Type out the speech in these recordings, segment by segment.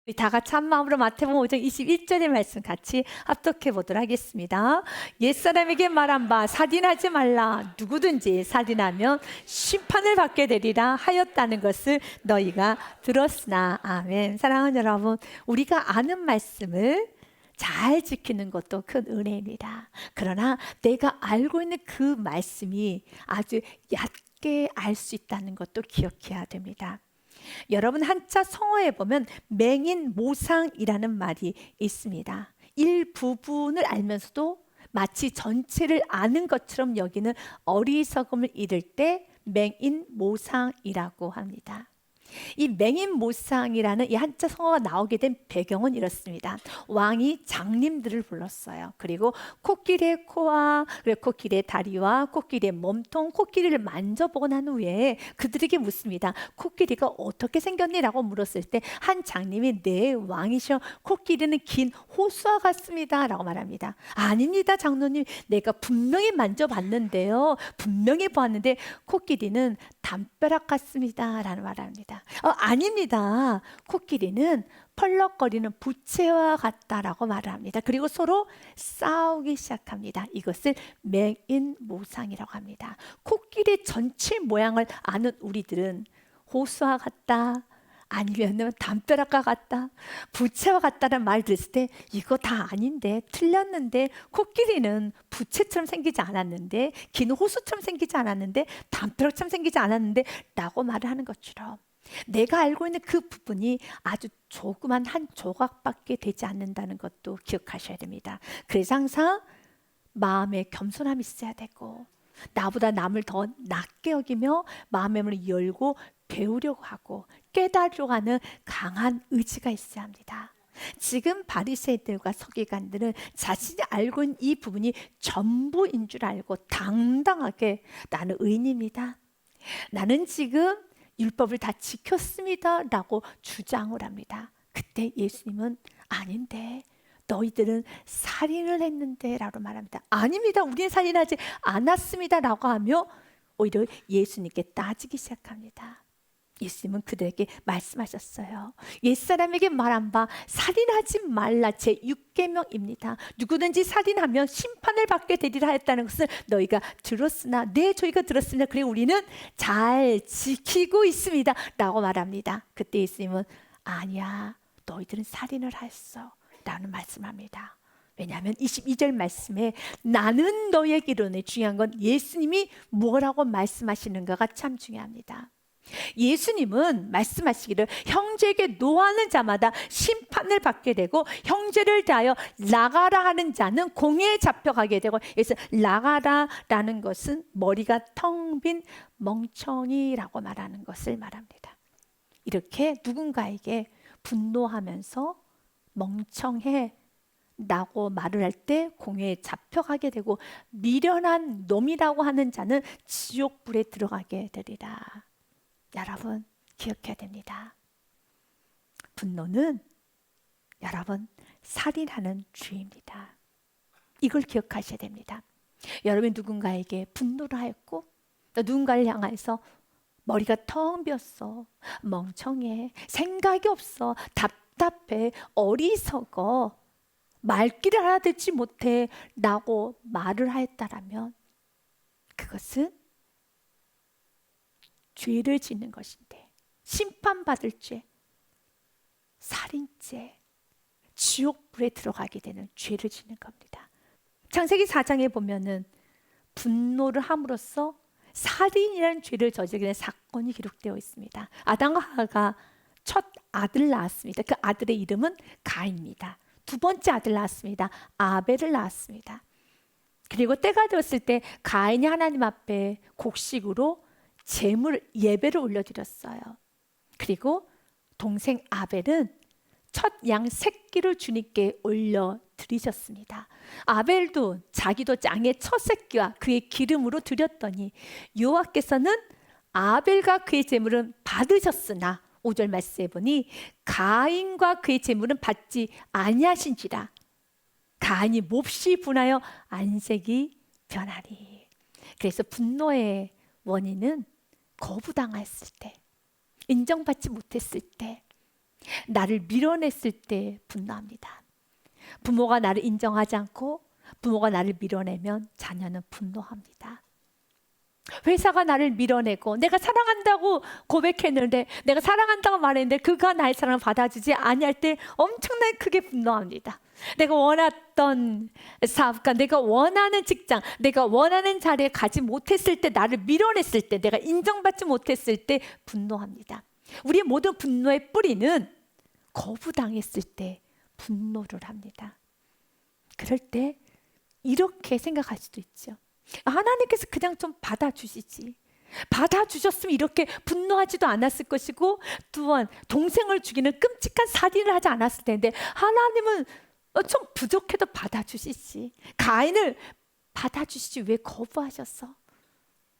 우리 다 같이 한 마음으로 마태복음 5장 21절의 말씀 같이 합독해 보도록 하겠습니다. 옛사람에게 말한 바 살인하지 말라. 누구든지 살인하면 심판을 받게 되리라 하였다는 것을 너희가 들었으나. 아멘. 사랑하는 여러분, 우리가 아는 말씀을 잘 지키는 것도 큰 은혜입니다. 그러나 내가 알고 있는 그 말씀이 아주 얕게 알 수 있다는 것도 기억해야 됩니다. 여러분, 한자 성어에 보면 맹인 모상이라는 말이 있습니다. 일부분을 알면서도 마치 전체를 아는 것처럼 여기는 어리석음을 잃을 때 맹인 모상이라고 합니다. 이 맹인 모상이라는 이 한자 성어가 나오게 된 배경은 이렇습니다. 왕이 장님들을 불렀어요. 그리고 코끼리의 코와 그리고 코끼리의 다리와 코끼리의 몸통, 코끼리를 만져보고 난 후에 그들에게 묻습니다. 코끼리가 어떻게 생겼니라고 물었을 때 한 장님이 네 왕이셔, 코끼리는 긴 호수와 같습니다 라고 말합니다. 아닙니다 장로님, 내가 분명히 만져봤는데요, 분명히 보았는데 코끼리는 담벼락 같습니다 라는 말합니다. 아닙니다. 코끼리는 펄럭거리는 부채와 같다라고 말을 합니다. 그리고 서로 싸우기 시작합니다. 이것을 맹인 모상이라고 합니다. 코끼리 전체 모양을 아는 우리들은 호수와 같다, 아니면 담벼락과 같다, 부채와 같다는 말 들었을 때 이거 다 아닌데, 틀렸는데, 코끼리는 부채처럼 생기지 않았는데, 긴 호수처럼 생기지 않았는데, 담벼락처럼 생기지 않았는데 라고 말을 하는 것처럼 내가 알고 있는 그 부분이 아주 조그만 한 조각밖에 되지 않는다는 것도 기억하셔야 됩니다. 그래서 항상 마음에 겸손함이 있어야 되고, 나보다 남을 더 낮게 여기며 마음의 문을 열고 배우려고 하고 깨달으려고 하는 강한 의지가 있어야 합니다. 지금 바리새인들과 서기관들은 자신이 알고 있는 이 부분이 전부인 줄 알고 당당하게 나는 의인입니다, 나는 지금 율법을 다 지켰습니다 라고 주장을 합니다. 그때 예수님은 아닌데, 너희들은 살인을 했는데 라고 말합니다. 아닙니다, 우리는 살인하지 않았습니다 라고 하며 오히려 예수님께 따지기 시작합니다. 예수님은 그들에게 말씀하셨어요. 옛사람에게 말한 바 살인하지 말라 제6계명입니다. 누구든지 살인하면 심판을 받게 되리라 했다는 것을 너희가 들었으나, 네 저희가 들었습니다. 그리고 우리는 잘 지키고 있습니다 라고 말합니다. 그때 예수님은 아니야, 너희들은 살인을 했어 라는 말씀합니다. 왜냐하면 22절 말씀에 나는 너희에게 이르노니, 중요한 건 예수님이 뭐라고 말씀하시는가가 참 중요합니다. 예수님은 말씀하시기를 형제에게 노하는 자마다 심판을 받게 되고 형제를 대하여 나가라 하는 자는 공회에 잡혀가게 되고, 그래서 나가라라는 것은 머리가 텅 빈 멍청이라고 말하는 것을 말합니다. 이렇게 누군가에게 분노하면서 멍청해 라고 말을 할 때 공회에 잡혀가게 되고, 미련한 놈이라고 하는 자는 지옥불에 들어가게 되리라. 여러분 기억해야 됩니다. 분노는 여러분 살인하는 죄입니다. 이걸 기억하셔야 됩니다. 여러분이 누군가에게 분노를 하였고, 또 누군가를 향해서 머리가 텅 비었어, 멍청해, 생각이 없어, 답답해, 어리석어, 말귀를 알아듣지 못해 라고 말을 하였다라면 그것은 죄를 짓는 것인데, 심판받을 죄, 살인죄, 지옥불에 들어가게 되는 죄를 짓는 겁니다. 창세기 4장에 보면은 분노를 함으로써 살인이라는 죄를 저지르게 된 사건이 기록되어 있습니다. 아담과 하와가 첫 아들을 낳았습니다. 그 아들의 이름은 가인입니다. 두 번째 아들 낳았습니다. 아벨을 낳았습니다. 그리고 때가 되었을 때 가인이 하나님 앞에 곡식으로 예배를 올려드렸어요. 그리고 동생 아벨은 첫 양 새끼를 주님께 올려드리셨습니다. 아벨도 자기도 양의 첫 새끼와 그의 기름으로 드렸더니 여호와께서는 아벨과 그의 제물은 받으셨으나 5절 말씀에 보니 가인과 그의 제물은 받지 아니하신지라. 가인이 몹시 분하여 안색이 변하니. 그래서 분노의 원인은 거부당했을 때, 인정받지 못했을 때, 나를 밀어냈을 때 분노합니다. 부모가 나를 인정하지 않고 부모가 나를 밀어내면 자녀는 분노합니다. 회사가 나를 밀어내고 내가 사랑한다고 고백했는데, 내가 사랑한다고 말했는데 그가 나의 사랑을 받아주지 아니할 때 엄청나게 크게 분노합니다. 내가 원했던 사업가, 내가 원하는 직장, 내가 원하는 자리에 가지 못했을 때, 나를 밀어냈을 때, 내가 인정받지 못했을 때 분노합니다. 우리의 모든 분노의 뿌리는 거부당했을 때 분노를 합니다. 그럴 때 이렇게 생각할 수도 있죠. 하나님께서 그냥 좀 받아주시지, 받아주셨으면 이렇게 분노하지도 않았을 것이고, 또한 동생을 죽이는 끔찍한 살인을 하지 않았을 텐데 하나님은 좀 부족해도 받아주시지, 가인을 받아주시지 왜 거부하셨어?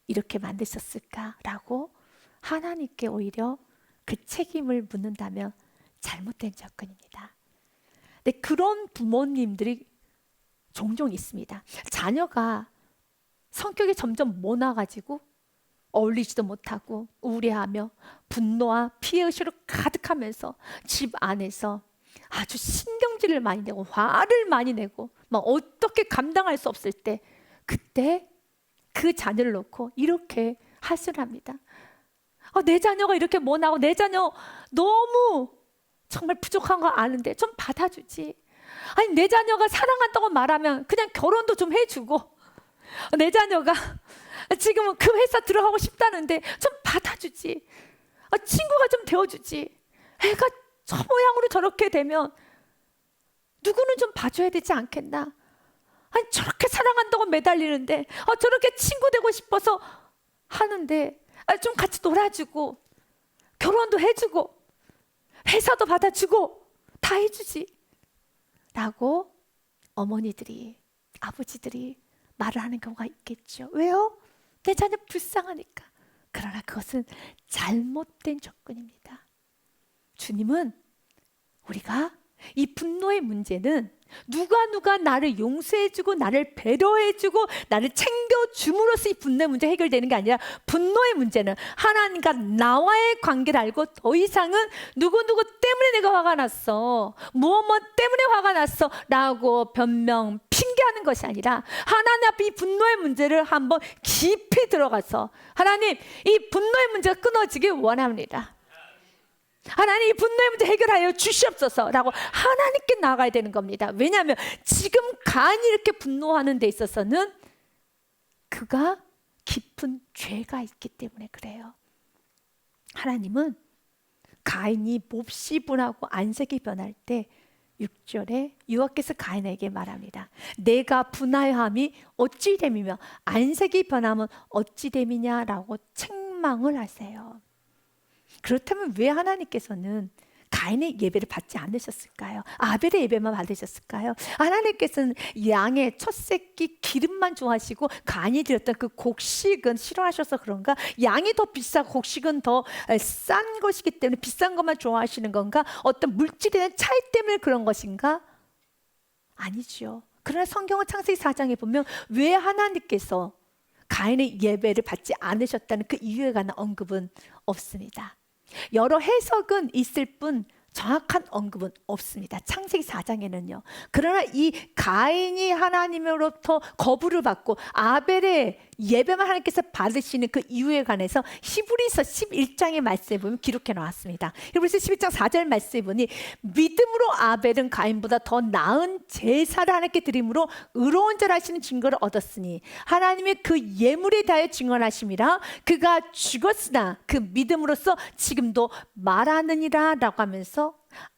이렇게 만드셨을까라고 하나님께 오히려 그 책임을 묻는다면 잘못된 접근입니다. 근데 그런 부모님들이 종종 있습니다. 자녀가 성격이 점점 모나가지고 어울리지도 못하고 우울해하며 분노와 피해의식으로 가득하면서 집 안에서 아주 신경질을 많이 내고 화를 많이 내고 막 어떻게 감당할 수 없을 때, 그때 그 자녀를 놓고 이렇게 하소연합니다. 내 자녀가 이렇게 모나고 내 자녀 너무 정말 부족한 거 아는데 좀 받아주지. 아니, 내 자녀가 사랑한다고 말하면 그냥 결혼도 좀 해주고, 내 자녀가 지금은 그 회사 들어가고 싶다는데 좀 받아주지. 친구가 좀 되어주지. 애가 저 모양으로 저렇게 되면 누구는 좀 봐줘야 되지 않겠나? 아니, 저렇게 사랑한다고 매달리는데 저렇게 친구 되고 싶어서 하는데 좀 같이 놀아주고 결혼도 해주고 회사도 받아주고 다 해주지 라고 어머니들이, 아버지들이 말을 하는 경우가 있겠죠. 왜요? 내 자녀 불쌍하니까. 그러나 그것은 잘못된 접근입니다. 주님은 우리가 이 분노의 문제는 누가 나를 용서해주고 나를 배려해주고 나를 챙겨줌으로써 이 분노의 문제 해결되는 게 아니라, 분노의 문제는 하나님과 나와의 관계를 알고 더 이상은 누구 때문에 내가 화가 났어, 무엇 때문에 화가 났어 라고 변명, 핑계하는 것이 아니라 하나님 앞에 이 분노의 문제를 한번 깊이 들어가서, 하나님, 이 분노의 문제가 끊어지길 원합니다. 하나님, 이 분노의 문제 해결하여 주시옵소서 라고 하나님께 나아가야 되는 겁니다. 왜냐하면 지금 가인이 이렇게 분노하는 데 있어서는 그가 깊은 죄가 있기 때문에 그래요. 하나님은 가인이 몹시 분하고 안색이 변할 때 6절에 여호와께서 가인에게 말합니다. 내가 분하여함이 어찌 됨이며 안색이 변하면 어찌 됨이냐라고 책망을 하세요. 그렇다면 왜 하나님께서는 가인의 예배를 받지 않으셨을까요? 아벨의 예배만 받으셨을까요? 하나님께서는 양의 첫 새끼 기름만 좋아하시고 가인이 드렸던 그 곡식은 싫어하셔서 그런가? 양이 더 비싸고 곡식은 더 싼 것이기 때문에 비싼 것만 좋아하시는 건가? 어떤 물질에 대한 차이 때문에 그런 것인가? 아니죠. 그러나 성경은 창세기 4장에 보면 왜 하나님께서 가인의 예배를 받지 않으셨다는 그 이유에 관한 언급은 없습니다. 여러 해석은 있을 뿐 정확한 언급은 없습니다. 창세기 4장에는요. 그러나 이 가인이 하나님으로부터 거부를 받고 아벨의 예배만 하나님께서 받으시는 그 이유에 관해서 히브리서 11장의 말씀에 보면 기록해 나왔습니다. 히브리서 11장 4절 말씀에 보니 믿음으로 아벨은 가인보다 더 나은 제사를 하나님께 드림으로 의로운 자라 하시는 증거를 얻었으니 하나님의 그 예물에 대하여 증언하심이라. 그가 죽었으나 그 믿음으로써 지금도 말하느니라 라고 하면서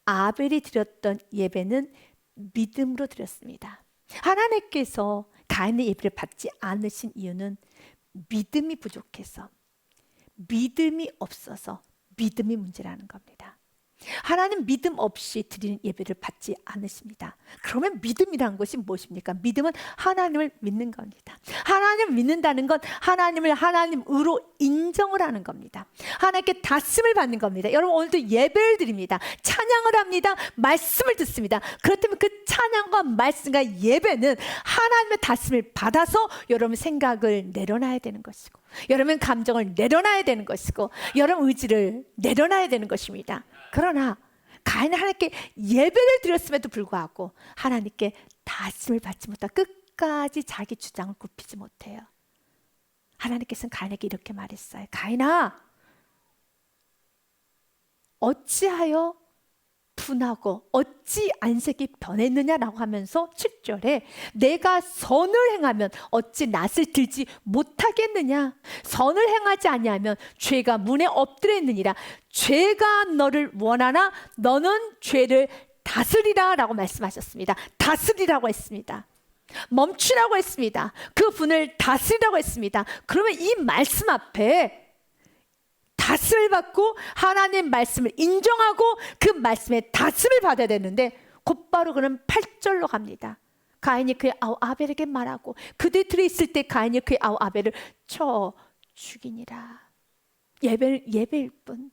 아벨이 드렸던 예배는 믿음으로 드렸습니다. 하나님께서 가인의 예배를 받지 않으신 이유는 믿음이 부족해서, 믿음이 없어서, 믿음이 문제라는 겁니다. 하나님 믿음 없이 드리는 예배를 받지 않으십니다. 그러면 믿음이라는 것이 무엇입니까? 믿음은 하나님을 믿는 겁니다. 하나님을 믿는다는 건 하나님을 하나님으로 인정을 하는 겁니다. 하나님께 다씀을 받는 겁니다. 여러분, 오늘도 예배를 드립니다. 찬양을 합니다. 말씀을 듣습니다. 그렇다면 그 찬양과 말씀과 예배는 하나님의 다씀을 받아서 여러분 생각을 내려놔야 되는 것이고, 여러분 감정을 내려놔야 되는 것이고, 여러분 의지를 내려놔야 되는 것입니다. 그러나 가인은 하나님께 예배를 드렸음에도 불구하고 하나님께 다짐을 받지 못하고 끝까지 자기 주장을 굽히지 못해요. 하나님께서는 가인에게 이렇게 말했어요. 가인아, 어찌하여 분하고 어찌 안색이 변했느냐라고 하면서 7절에 내가 선을 행하면 어찌 낯을 들지 못하겠느냐. 선을 행하지 아니하면 죄가 문에 엎드려 있느니라. 죄가 너를 원하나 너는 죄를 다스리라 라고 말씀하셨습니다. 다스리라고 했습니다. 멈추라고 했습니다. 그 분을 다스리라고 했습니다. 그러면 이 말씀 앞에 다스림을 받고 하나님의 말씀을 인정하고 그 말씀에 다스림을 받아야 되는데 곧바로 그는 8절로 갑니다. 가인이 그의 아우 아벨에게 말하고 그들 들에 있을 때 가인이 그의 아우 아벨을 쳐 죽이니라. 예배일 뿐.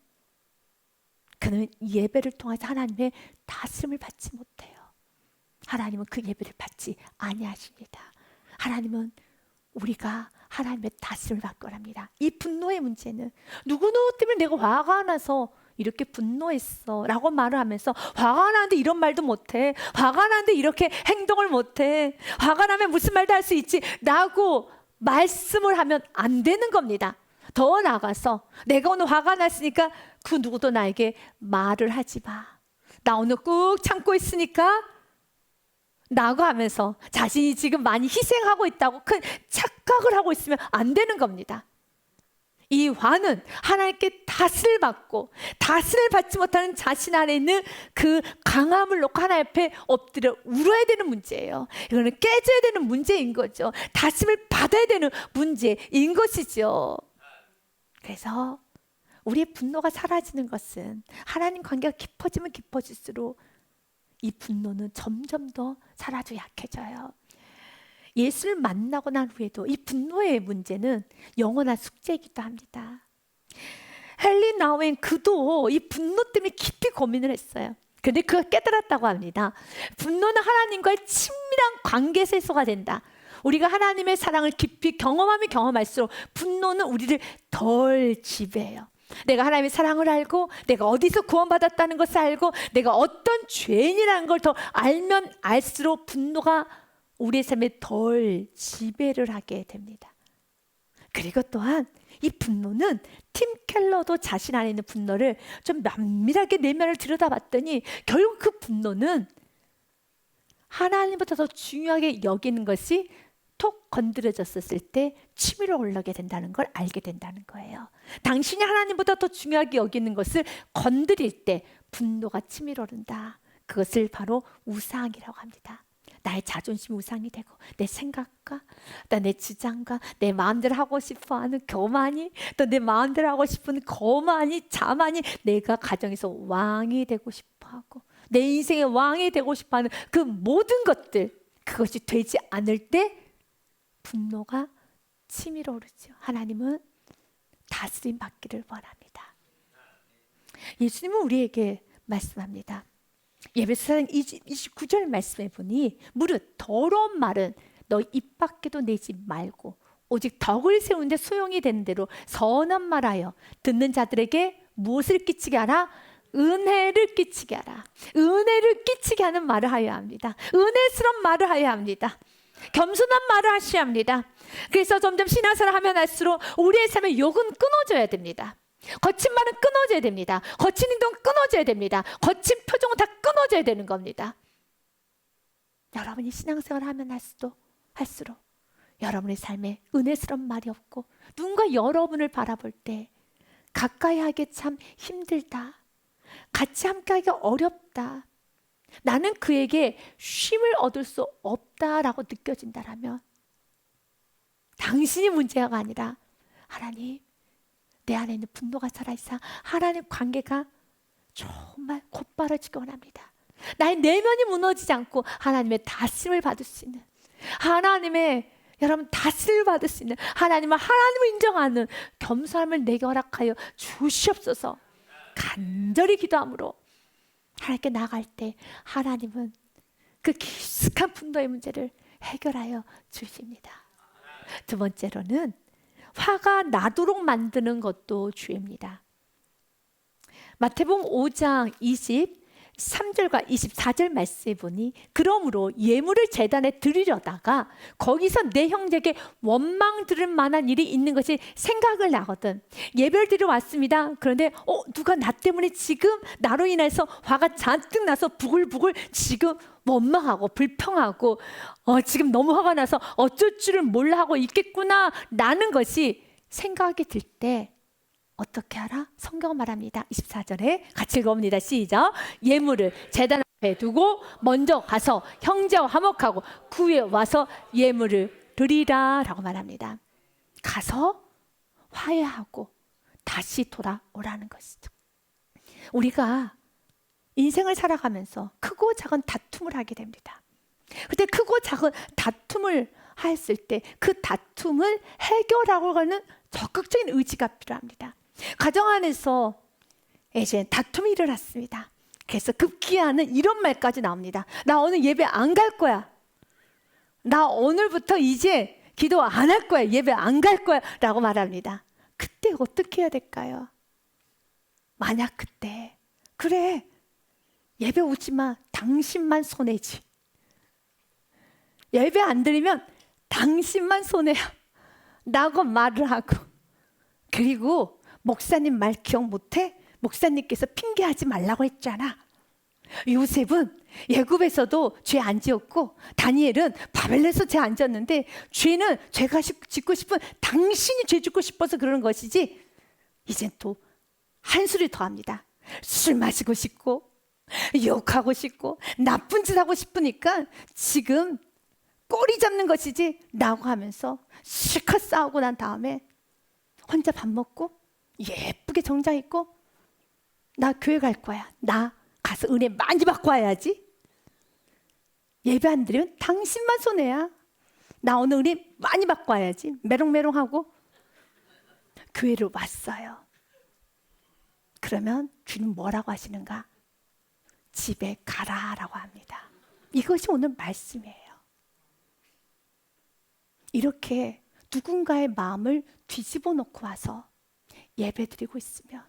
그는 예배를 통해서 하나님의 다스림을 받지 못해요. 하나님은 그 예배를 받지 아니하십니다. 하나님은 우리가 하나님의 다스림을 받거랍니다. 이 분노의 문제는 누구누구 때문에 내가 화가 나서 이렇게 분노했어 라고 말을 하면서 화가 나는데 이런 말도 못해, 화가 나는데 이렇게 행동을 못해, 화가 나면 무슨 말도 할 수 있지 라고 말씀을 하면 안 되는 겁니다. 더 나아가서 내가 오늘 화가 났으니까 그 누구도 나에게 말을 하지 마, 나 오늘 꾹 참고 있으니까 라고 하면서 자신이 지금 많이 희생하고 있다고 큰 착각을 하고 있으면 안 되는 겁니다. 이 화는 하나님께 다스림을 받고 다스림을 받지 못하는 자신 안에 있는 그 강함을 놓고 하나님 앞에 엎드려 울어야 되는 문제예요. 이거는 깨져야 되는 문제인 거죠. 다스림을 받아야 되는 문제인 것이죠. 그래서 우리의 분노가 사라지는 것은 하나님 관계가 깊어지면 깊어질수록 이 분노는 점점 더 사라져 약해져요. 예수를 만나고 난 후에도 이 분노의 문제는 영원한 숙제이기도 합니다. 헨리 나우엔 그도 이 분노 때문에 깊이 고민을 했어요. 그런데 그가 깨달았다고 합니다. 분노는 하나님과의 친밀한 관계에서 해소가 된다. 우리가 하나님의 사랑을 깊이 경험하면 경험할수록 분노는 우리를 덜 지배해요. 내가 하나님의 사랑을 알고 내가 어디서 구원받았다는 것을 알고 내가 어떤 죄인이라는 걸 더 알면 알수록 분노가 우리의 삶에 덜 지배를 하게 됩니다. 그리고 또한 이 분노는 팀 켈러도 자신 안에 있는 분노를 좀 면밀하게 내면을 들여다봤더니 결국 그 분노는 하나님보다 더 중요하게 여기는 것이 톡 건드려졌을 때 치밀어 올라오게 된다는 걸 알게 된다는 거예요. 당신이 하나님보다 더 중요하게 여기는 것을 건드릴 때 분노가 치밀어 오른다. 그것을 바로 우상이라고 합니다. 나의 자존심이 우상이 되고 내 생각과 또 내 주장과 내 마음대로 하고 싶어하는 교만이 또 내 마음대로 하고 싶은 거만이 자만이 내가 가정에서 왕이 되고 싶어하고 내 인생의 왕이 되고 싶어하는 그 모든 것들, 그것이 되지 않을 때 분노가 치밀어 오르죠. 하나님은 다스림 받기를 원합니다. 예수님은 우리에게 말씀합니다. 에베소 4장 29절 말씀해 보니 무릇 더러운 말은 너 입 밖에도 내지 말고 오직 덕을 세우는데 소용이 되는 대로 선한 말하여 듣는 자들에게 무엇을 끼치게 하라? 은혜를 끼치게 하라. 은혜를 끼치게 하는 말을 하여야 합니다. 은혜스러운 말을 하여야 합니다. 겸손한 말을 하셔야 합니다. 그래서 점점 신앙생활을 하면 할수록 우리의 삶의 욕은 끊어져야 됩니다. 거친 말은 끊어져야 됩니다. 거친 행동은 끊어져야 됩니다. 거친 표정은 다 끊어져야 되는 겁니다. 여러분이 신앙생활을 하면 할수록 여러분의 삶에 은혜스러운 말이 없고 누군가 여러분을 바라볼 때 가까이 하기 참 힘들다, 같이 함께하기 어렵다, 나는 그에게 쉼을 얻을 수 없다라고 느껴진다라면 당신이 문제가 아니라 하나님, 내 안에 있는 분노가 살아있어 하나님 관계가 정말 곧바라지기 원합니다. 나의 내면이 무너지지 않고 하나님의 다스림을 받을 수 있는, 하나님의 여러분 다스림을 받을 수 있는, 하나님을 인정하는 겸손함을 내게 허락하여 주시옵소서. 간절히 기도함으로 하나님께 나아갈 때 하나님은 그 깊숙한 분노의 문제를 해결하여 주십니다. 두 번째로는 화가 나도록 만드는 것도 죄입니다. 마태복음 5장 23절과 24절 말씀해 보니 그러므로 예물을 제단에 드리려다가 거기서 내 형제에게 원망 들을 만한 일이 있는 것이 생각을 나거든. 예배를 드리러 왔습니다. 그런데 누가 나 때문에 지금 나로 인해서 화가 잔뜩 나서 부글부글 지금 원망하고 불평하고 지금 너무 화가 나서 어쩔 줄을 몰라 하고 있겠구나 라는 것이 생각이 들 때 어떻게 하라? 성경은 말합니다. 24절에 같이 읽어봅니다. 시작. 예물을 제단 앞에 두고 먼저 가서 형제와 화목하고 그 후에 와서 예물을 드리라 라고 말합니다. 가서 화해하고 다시 돌아오라는 것이죠. 우리가 인생을 살아가면서 크고 작은 다툼을 하게 됩니다. 그때 크고 작은 다툼을 했을 때 그 다툼을 해결하고 가는 적극적인 의지가 필요합니다. 가정 안에서 이제 다툼이 일어났습니다. 그래서 급기야는 이런 말까지 나옵니다. 나 오늘 예배 안 갈 거야. 나 오늘부터 이제 기도 안 할 거야. 예배 안 갈 거야 라고 말합니다. 그때 어떻게 해야 될까요? 만약 그때 그래 예배 오지 마. 당신만 손해지. 예배 안 드리면 당신만 손해야 라고 말을 하고, 그리고 목사님 말 기억 못해? 목사님께서 핑계하지 말라고 했잖아. 요셉은 애굽에서도 죄 안 지었고 다니엘은 바벨론에서 죄 안 지었는데 죄는 죄가 짓고 싶은 당신이 죄 짓고 싶어서 그러는 것이지. 이젠 또 한 수를 더합니다. 술 마시고 싶고 욕하고 싶고 나쁜 짓 하고 싶으니까 지금 꼬리 잡는 것이지 라고 하면서 실컷 싸우고 난 다음에 혼자 밥 먹고 예쁘게 정장 입고 나 교회 갈 거야. 나 가서 은혜 많이 받고 와야지. 예배 안 드리면 당신만 손해야. 나 오늘 은혜 많이 받고 와야지. 메롱메롱하고 교회로 왔어요. 그러면 주님 뭐라고 하시는가? 집에 가라라고 합니다. 이것이 오늘 말씀이에요. 이렇게 누군가의 마음을 뒤집어 놓고 와서 예배드리고 있으면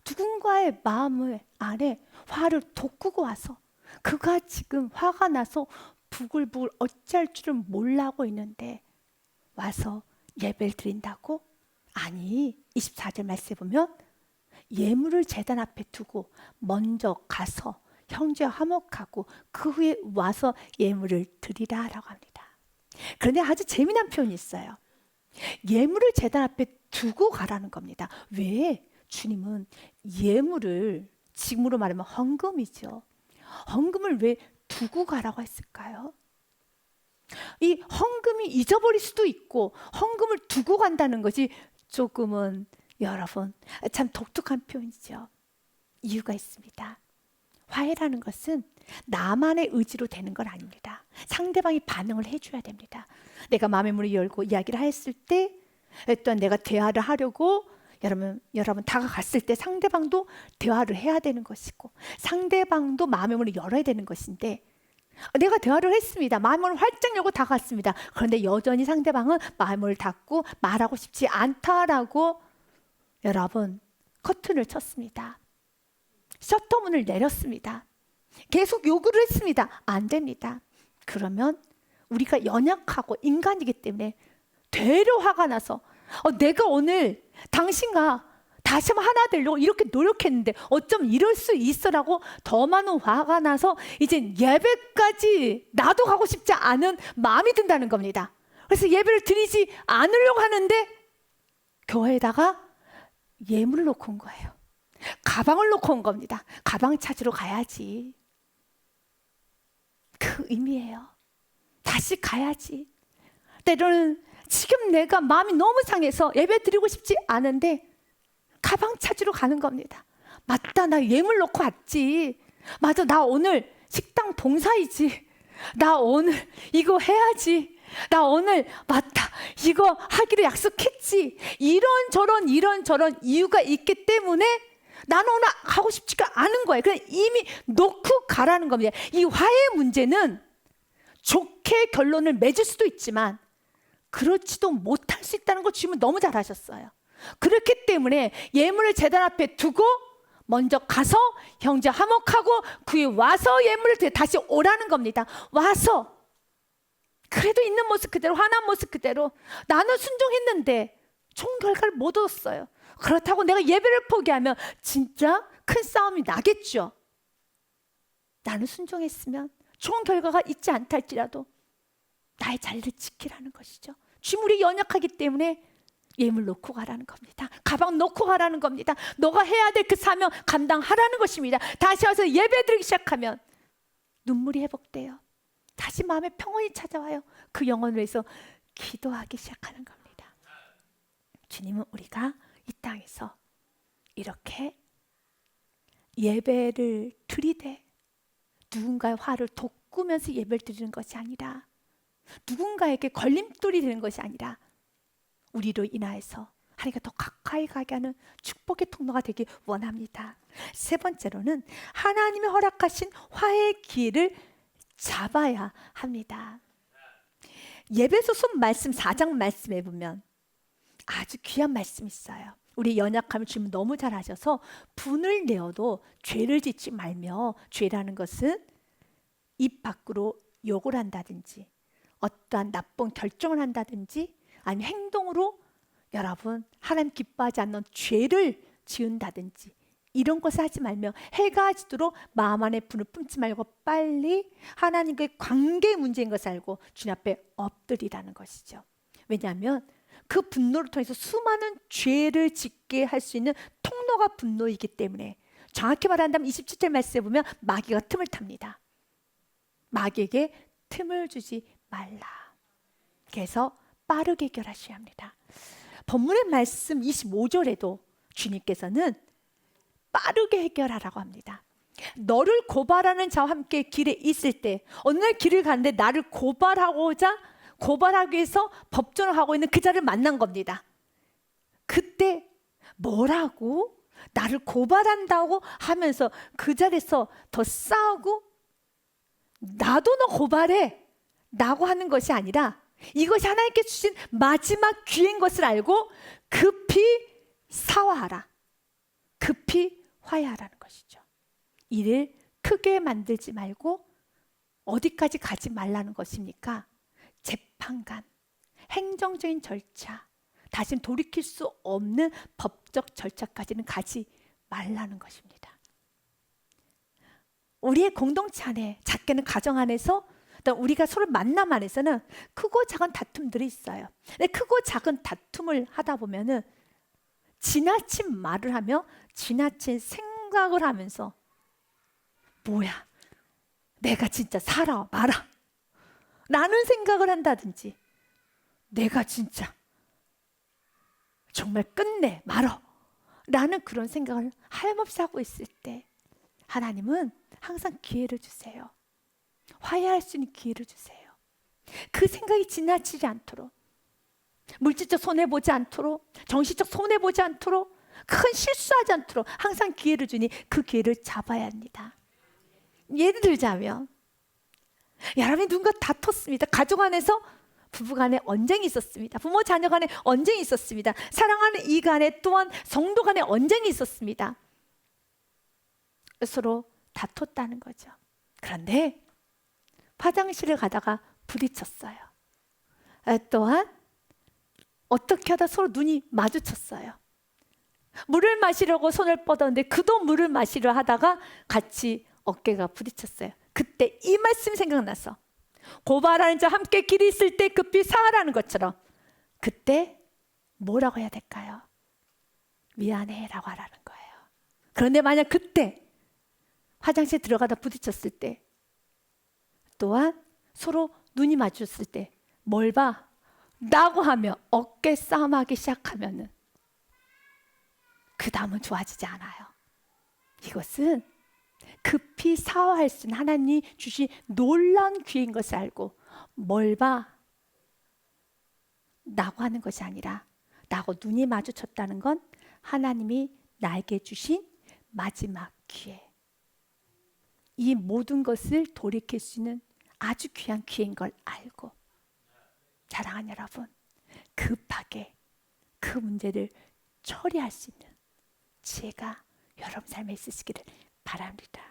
누군가의 마음을 안에 화를 돋구고 와서 그가 지금 화가 나서 부글부글 어찌할 줄을 몰라 하고 있는데 와서 예배를 드린다고? 아니, 24절 말씀에 보면 예물을 제단 앞에 두고 먼저 가서 형제와 화목하고 그 후에 와서 예물을 드리라 라고 합니다. 그런데 아주 재미난 표현이 있어요. 예물을 제단 앞에 두고 가라는 겁니다. 왜? 주님은 예물을 지금으로 말하면 헌금이죠. 헌금을 왜 두고 가라고 했을까요? 이 헌금이 잊어버릴 수도 있고 헌금을 두고 간다는 것이 조금은 여러분 참 독특한 표현이죠. 이유가 있습니다. 화해라는 것은 나만의 의지로 되는 건 아닙니다. 상대방이 반응을 해줘야 됩니다. 내가 마음의 문을 열고 이야기를 했을 때 또한 내가 대화를 하려고 여러분 다가갔을 때 상대방도 대화를 해야 되는 것이고 상대방도 마음의 문을 열어야 되는 것인데 내가 대화를 했습니다. 마음의 문을 활짝 열고 다가갔습니다. 그런데 여전히 상대방은 마음의 문을 닫고 말하고 싶지 않다라고 여러분 커튼을 쳤습니다. 셔터문을 내렸습니다. 계속 요구를 했습니다. 안 됩니다. 그러면 우리가 연약하고 인간이기 때문에 되려 화가 나서 내가 오늘 당신과 다시 한번 하나 되려고 이렇게 노력했는데 어쩜 이럴 수 있어라고 더 많은 화가 나서 이제 예배까지 나도 가고 싶지 않은 마음이 든다는 겁니다. 그래서 예배를 드리지 않으려고 하는데 교회에다가 예물을 놓고 온 거예요. 가방을 놓고 온 겁니다. 가방 찾으러 가야지. 그 의미예요. 다시 가야지. 때로는 지금 내가 마음이 너무 상해서 예배 드리고 싶지 않은데 가방 찾으러 가는 겁니다. 맞다, 나 예물 놓고 왔지. 맞아, 나 오늘 식당 봉사이지. 나 오늘 이거 해야지. 나 오늘 맞다, 이거 하기로 약속했지. 이런저런 이유가 있기 때문에 나는 오늘 가고 싶지가 않은 거예요. 그냥 이미 놓고 가라는 겁니다. 이 화해 문제는 좋게 결론을 맺을 수도 있지만 그렇지도 못할 수 있다는 거 주님은 너무 잘 아셨어요. 그렇기 때문에 예물을 제단 앞에 두고 먼저 가서 형제 화목하고 그에 와서 예물을 드려 다시 오라는 겁니다. 와서 그래도 있는 모습 그대로, 화난 모습 그대로 나는 순종했는데 좋은 결과를 못 얻었어요. 그렇다고 내가 예배를 포기하면 진짜 큰 싸움이 나겠죠. 나는 순종했으면 좋은 결과가 있지 않다 할지라도 나의 자리를 지키라는 것이죠. 주물이 연약하기 때문에 예물 놓고 가라는 겁니다. 가방 놓고 가라는 겁니다. 너가 해야 될 그 사명 감당하라는 것입니다. 다시 와서 예배드리기 시작하면 눈물이 회복돼요. 다시 마음에 평온이 찾아와요. 그 영혼을 위해서 기도하기 시작하는 겁니다. 주님은 우리가 이 땅에서 이렇게 예배를 드리되 누군가의 화를 돋구면서 예배를 드리는 것이 아니라, 누군가에게 걸림돌이 되는 것이 아니라 우리로 인하여서 하나님과 더 가까이 가게 하는 축복의 통로가 되길 원합니다. 세 번째로는 하나님이 허락하신 화해의 기회를 잡아야 합니다. 예배소서 말씀 4장 말씀에 보면 아주 귀한 말씀이 있어요. 우리 연약함을 주님 너무 잘 아셔서 분을 내어도 죄를 짓지 말며, 죄라는 것은 입 밖으로 욕을 한다든지 어떠한 나쁜 결정을 한다든지 아니면 행동으로 여러분 하나님 기뻐하지 않는 죄를 지은다든지 이런 것을 하지 말며 해가 지도록 마음 안에 분을 뿜지 말고 빨리 하나님과의 관계의 문제인 것을 알고 주님 앞에 엎드리라는 것이죠. 왜냐하면 그 분노를 통해서 수많은 죄를 짓게 할 수 있는 통로가 분노이기 때문에, 정확히 말한다면 27절 말씀에 보면 마귀가 틈을 탑니다. 마귀에게 틈을 주지 말라. 그래서 빠르게 해결하셔야 합니다. 본문의 말씀 25절에도 주님께서는 빠르게 해결하라고 합니다. 너를 고발하는 자와 함께 길에 있을 때, 어느 날 길을 가는데 나를 고발하기 위해서 법정을 하고 있는 그 자를 만난 겁니다. 그때 뭐라고? 나를 고발한다고 하면서 그 자리에서 더 싸우고 나도 너 고발해 라고 하는 것이 아니라, 이것이 하나님께 주신 마지막 기회인 것을 알고 급히 사화하라, 급히 화해하라는 것이죠. 이를 크게 만들지 말고 어디까지 가지 말라는 것입니까? 재판관, 행정적인 절차, 다시는 돌이킬 수 없는 법적 절차까지는 가지 말라는 것입니다. 우리의 공동체 안에, 작게는 가정 안에서, 우리가 서로 만남 안에서는 크고 작은 다툼들이 있어요. 근데 크고 작은 다툼을 하다 보면은 지나친 말을 하며 지나친 생각을 하면서 뭐야, 내가 진짜 살아 말아 라는 생각을 한다든지, 내가 진짜 정말 끝내 말어 라는 그런 생각을 하염없이 하고 있을 때 하나님은 항상 기회를 주세요. 화해할 수 있는 기회를 주세요. 그 생각이 지나치지 않도록, 물질적 손해보지 않도록, 정신적 손해보지 않도록, 큰 실수하지 않도록 항상 기회를 주니 그 기회를 잡아야 합니다. 예를 들자면 여러분이 누군가 다퉜습니다. 가족 안에서 부부 간에 언쟁이 있었습니다. 부모 자녀 간에 언쟁이 있었습니다. 사랑하는 이 간에 또한 성도 간에 언쟁이 있었습니다. 서로 다퉜다는 거죠. 그런데 화장실을 가다가 부딪혔어요. 또한 어떻게 하다 서로 눈이 마주쳤어요. 물을 마시려고 손을 뻗었는데 그도 물을 마시려 하다가 같이 어깨가 부딪혔어요. 그때 이 말씀이 생각나서 고발하는 자 함께 길이 있을 때 급히 사하라는 것처럼 그때 뭐라고 해야 될까요? 미안해 라고 하라는 거예요. 그런데 만약 그때 화장실 들어가다 부딪혔을 때, 또한 서로 눈이 마주쳤을 때 뭘 봐? 라고 하며 어깨 싸움하기 시작하면은 그 다음은 좋아지지 않아요. 이것은 급히 사화할 수 있는 하나님이 주신 놀라운 기회인 것을 알고 뭘 봐? 라고 하는 것이 아니라, 나하고 눈이 마주쳤다는 건 하나님이 나에게 주신 마지막 기회, 이 모든 것을 돌이킬 수 있는 아주 귀한 기회인 걸 알고, 사랑하는 여러분, 급하게 그 문제를 처리할 수 있는 지혜가 여러분 삶에 있으시기를 바랍니다.